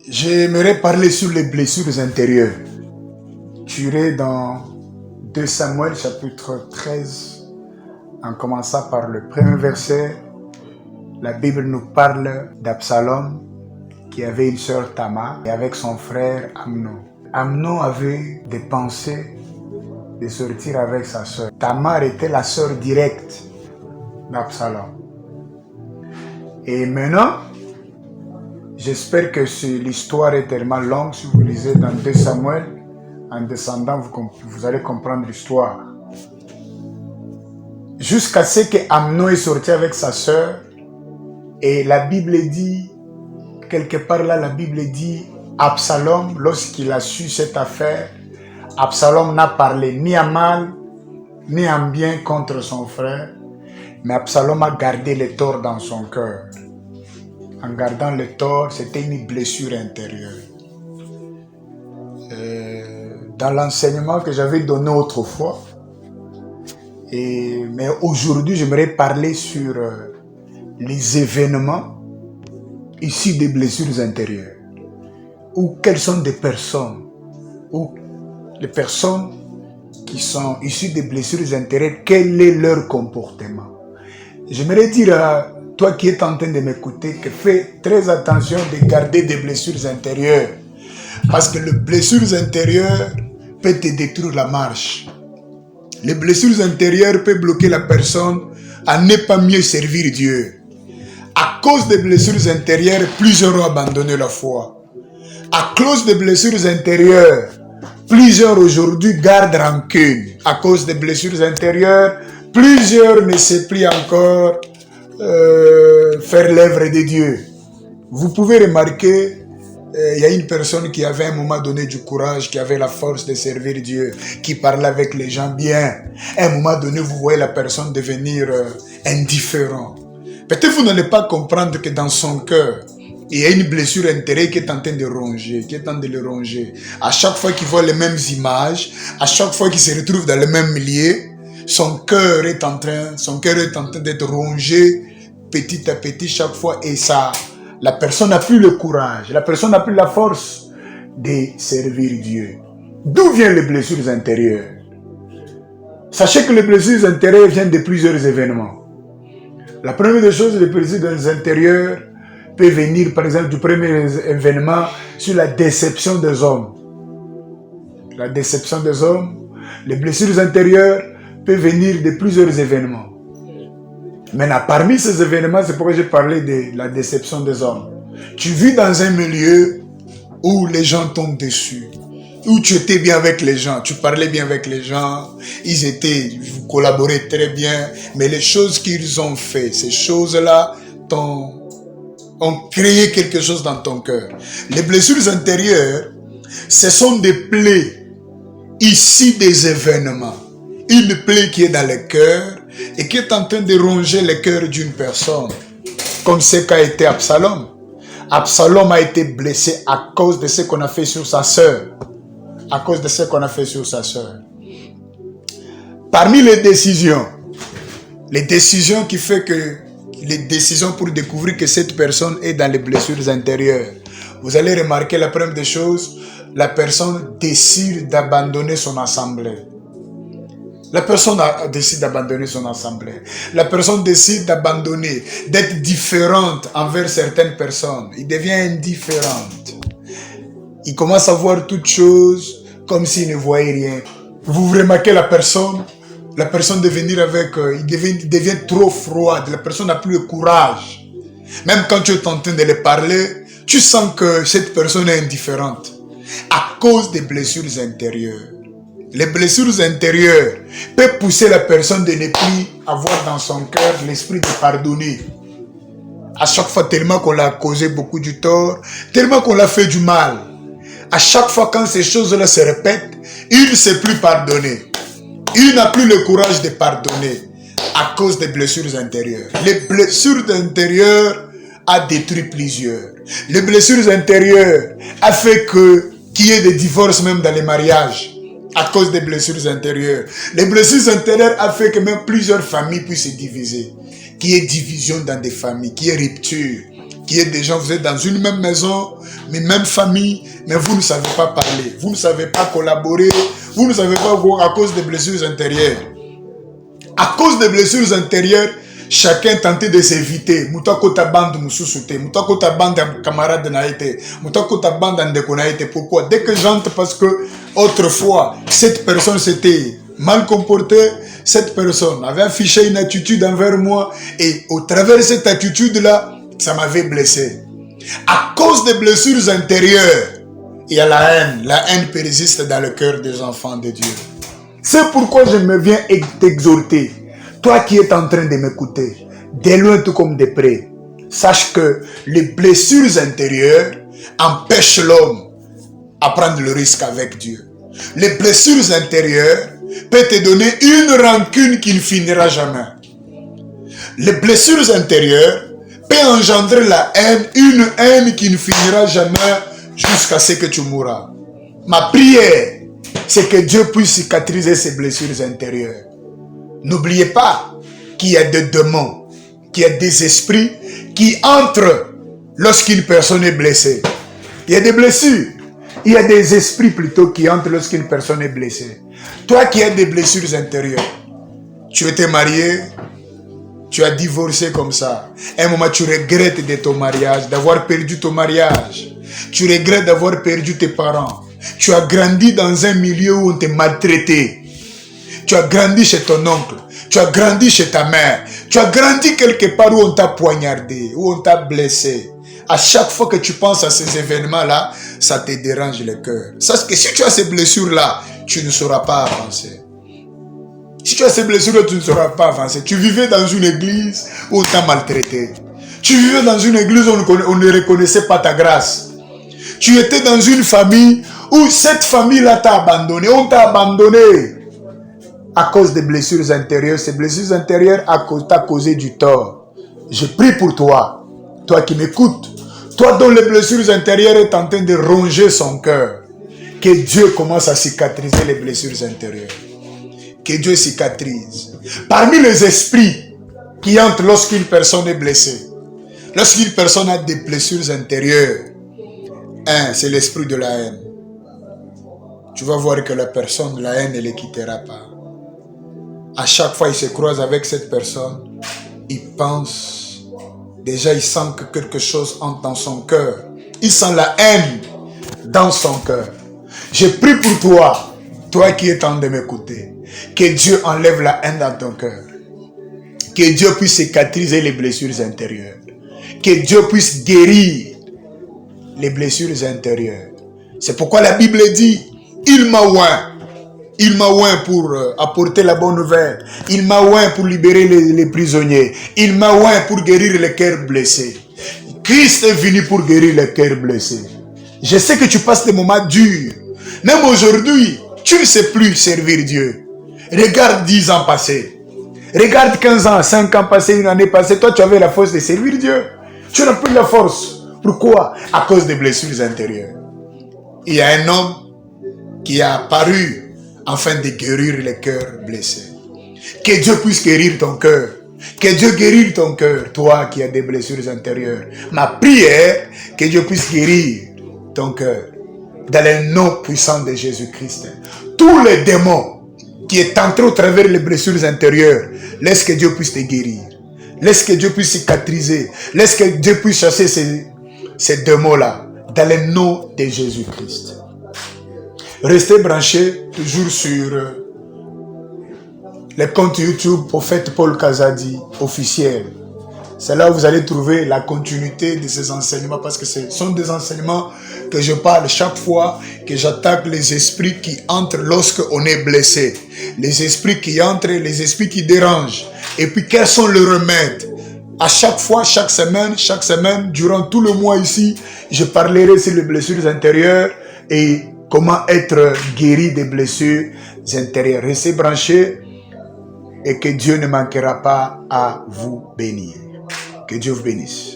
J'aimerais parler sur les blessures intérieures. Tu irais dans 2 Samuel chapitre 13, en commençant par le premier verset. La Bible nous parle d'Absalom qui avait une sœur Tamar et avec son frère Amnon. Amnon avait des pensées de sortir avec sa sœur. Tamar était la sœur directe d'Absalom. Et maintenant, j'espère que l'histoire est tellement longue. Si vous lisez dans 2 Samuel, en descendant, vous allez comprendre l'histoire. Jusqu'à ce que Amnon est sorti avec sa sœur. Et la Bible dit, quelque part là, la Bible dit, Absalom, lorsqu'il a su cette affaire, Absalom n'a parlé ni à mal, ni en bien contre son frère, mais Absalom a gardé le tort dans son cœur. En gardant le tort, c'était une blessure intérieure. Dans l'enseignement que j'avais donné autrefois, mais aujourd'hui, j'aimerais parler sur les événements issus des blessures intérieures. Ou quelles sont des personnes, ou les personnes qui sont issues des blessures intérieures, quel est leur comportement. J'aimerais dire à toi qui es en train de m'écouter que fais très attention de garder des blessures intérieures. Parce que les blessures intérieures peuvent te détruire la marche. Les blessures intérieures peuvent bloquer la personne à ne pas mieux servir Dieu. À cause des blessures intérieures, plusieurs ont abandonné la foi. À cause des blessures intérieures, plusieurs aujourd'hui gardent rancune. À cause des blessures intérieures, plusieurs ne savent plus encore faire l'œuvre de Dieu. Vous pouvez remarquer, il y a une personne qui avait à un moment donné du courage, qui avait la force de servir Dieu, qui parlait avec les gens bien. À un moment donné, vous voyez la personne devenir indifférent. Peut-être vous n'allez pas comprendre que dans son cœur, il y a une blessure intérieure qui est en train de ronger, qui est en train de le ronger. À chaque fois qu'il voit les mêmes images, à chaque fois qu'il se retrouve dans le même milieu, son cœur est en train d'être rongé petit à petit chaque fois. Et ça, la personne n'a plus le courage, la personne n'a plus la force de servir Dieu. D'où viennent les blessures intérieures? Sachez que les blessures intérieures viennent de plusieurs événements. La première des choses, les blessures intérieures peuvent venir, par exemple, du premier événement sur la déception des hommes. La déception des hommes, les blessures intérieures peuvent venir de plusieurs événements. Maintenant, parmi ces événements, c'est pourquoi j'ai parlé de la déception des hommes. Tu vis dans un milieu où les gens tombent dessus, où tu étais bien avec les gens, tu parlais bien avec les gens, vous collaborez très bien, mais les choses qu'ils ont fait, ces choses-là ont créé quelque chose dans ton cœur. Les blessures intérieures, ce sont des plaies issues des événements. Une plaie qui est dans le cœur et qui est en train de ronger le cœur d'une personne, comme ce qu'a été Absalom. Absalom a été blessé à cause de ce qu'on a fait sur sa sœur. À cause de ce qu'on a fait sur sa sœur. Parmi les décisions qui fait que les décisions pour découvrir que cette personne est dans les blessures intérieures, vous allez remarquer la première des choses, la personne décide d'abandonner son assemblée. La personne décide d'abandonner son assemblée. La personne décide d'abandonner, d'être différente envers certaines personnes. Il devient indifférente. Il commence à voir toutes choses comme s'il ne voyait rien. Vous remarquez la personne devenir il devient trop froide. La personne n'a plus le courage. Même quand tu es en train de lui parler, tu sens que cette personne est indifférente. À cause des blessures intérieures. Les blessures intérieures peuvent pousser la personne de ne plus avoir dans son cœur l'esprit de pardonner. À chaque fois, tellement qu'on l'a causé beaucoup du tort, tellement qu'on l'a fait du mal. À chaque fois quand ces choses-là se répètent, il ne sait plus pardonner. Il n'a plus le courage de pardonner à cause des blessures intérieures. Les blessures intérieures ont détruit plusieurs. Les blessures intérieures ont fait qu'il y ait des divorces même dans les mariages. À cause des blessures intérieures. Les blessures intérieures ont fait que même plusieurs familles puissent se diviser. Qu'il y ait division dans des familles, qu'il y ait rupture. qui est des gens, vous êtes dans une même maison, une même famille, mais vous ne savez pas parler, vous ne savez pas collaborer, vous ne savez pas voir à cause des blessures intérieures. À cause des blessures intérieures, chacun tentait de s'éviter. Moutako ta bande moussousoute, moutako ta bande camarade naïté, moutako ta bande andekonaïté. Pourquoi? Dès que j'entre, parce que autrefois, cette personne s'était mal comportée, cette personne avait affiché une attitude envers moi, et au travers de cette attitude-là, ça m'avait blessé. À cause des blessures intérieures, il y a la haine. La haine persiste dans le cœur des enfants de Dieu. C'est pourquoi je me viens t'exhorter. Toi qui es en train de m'écouter, de loin tout comme de près, sache que les blessures intérieures empêchent l'homme à prendre le risque avec Dieu. Les blessures intérieures peuvent te donner une rancune qui ne finira jamais. Les blessures intérieures peuvent engendrer la haine, une haine qui ne finira jamais jusqu'à ce que tu mourras. Ma prière, c'est que Dieu puisse cicatriser ces blessures intérieures. N'oubliez pas qu'il y a des démons, qu'il y a des esprits qui entrent lorsqu'une personne est blessée. Il y a des blessures. Il y a des esprits plutôt qui entrent lorsqu'une personne est blessée. Toi qui as des blessures intérieures, tu étais marié, tu as divorcé comme ça. À un moment, tu regrettes de ton mariage, d'avoir perdu ton mariage. Tu regrettes d'avoir perdu tes parents. Tu as grandi dans un milieu où on t'a maltraité. Tu as grandi chez ton oncle. Tu as grandi chez ta mère. Tu as grandi quelque part où on t'a poignardé, où on t'a blessé. À chaque fois que tu penses à ces événements-là, ça te dérange le cœur. Sache que si tu as ces blessures-là, tu ne sauras pas avancer. Si tu as ces blessures-là, tu ne sauras pas avancer. Tu vivais dans une église où on t'a maltraité. Tu vivais dans une église où on ne reconnaissait pas ta grâce. Tu étais dans une famille où cette famille-là t'a abandonné. On t'a abandonné à cause des blessures intérieures. Ces blessures intérieures t'ont causé du tort. Je prie pour toi, toi qui m'écoutes, toi dont les blessures intérieures est en train de ronger son cœur. Que Dieu commence à cicatriser les blessures intérieures. Que Dieu cicatrise. Parmi les esprits qui entrent lorsqu'une personne est blessée, lorsqu'une personne a des blessures intérieures, c'est l'esprit de la haine. Tu vas voir que la personne, la haine, ne les quittera pas. À chaque fois qu'il se croise avec cette personne, il pense, déjà il sent que quelque chose entre dans son cœur. Il sent la haine dans son cœur. Je prie pour toi, toi qui es en train de m'écouter, que Dieu enlève la haine dans ton cœur. Que Dieu puisse cicatriser les blessures intérieures. Que Dieu puisse guérir les blessures intérieures. C'est pourquoi la Bible dit, il m'a oint. Il m'a oint pour apporter la bonne nouvelle. Il m'a oint pour libérer les prisonniers. Il m'a oint pour guérir les cœurs blessés. Christ est venu pour guérir les cœurs blessés. Je sais que tu passes des moments durs. Même aujourd'hui, tu ne sais plus servir Dieu. Regarde 10 ans passés. Regarde 15 ans, 5 ans passés, une année passée. Toi, tu avais la force de servir Dieu. Tu n'as plus la force. Pourquoi? À cause des blessures intérieures. Il y a un homme qui a apparu afin de guérir les cœurs blessés. Que Dieu puisse guérir ton cœur. Que Dieu guérisse ton cœur, toi qui as des blessures intérieures. Ma prière, que Dieu puisse guérir ton cœur. Dans le nom puissant de Jésus-Christ. Tous les démons qui est entré au travers des blessures intérieures, laisse que Dieu puisse te guérir. Laisse que Dieu puisse cicatriser. Laisse que Dieu puisse chasser ces démons-là. Dans le nom de Jésus-Christ. Restez branchés toujours sur le compte YouTube Prophète Paul Kazadi officiel. C'est là où vous allez trouver la continuité de ces enseignements, parce que ce sont des enseignements que je parle chaque fois que j'attaque les esprits qui entrent lorsque on est blessé. Les esprits qui entrent, les esprits qui dérangent. Et puis quels sont les remèdes? À chaque fois, chaque semaine, durant tout le mois ici, je parlerai sur les blessures intérieures et comment être guéri des blessures intérieures. Restez branchés et que Dieu ne manquera pas à vous bénir. Que Dieu vous bénisse.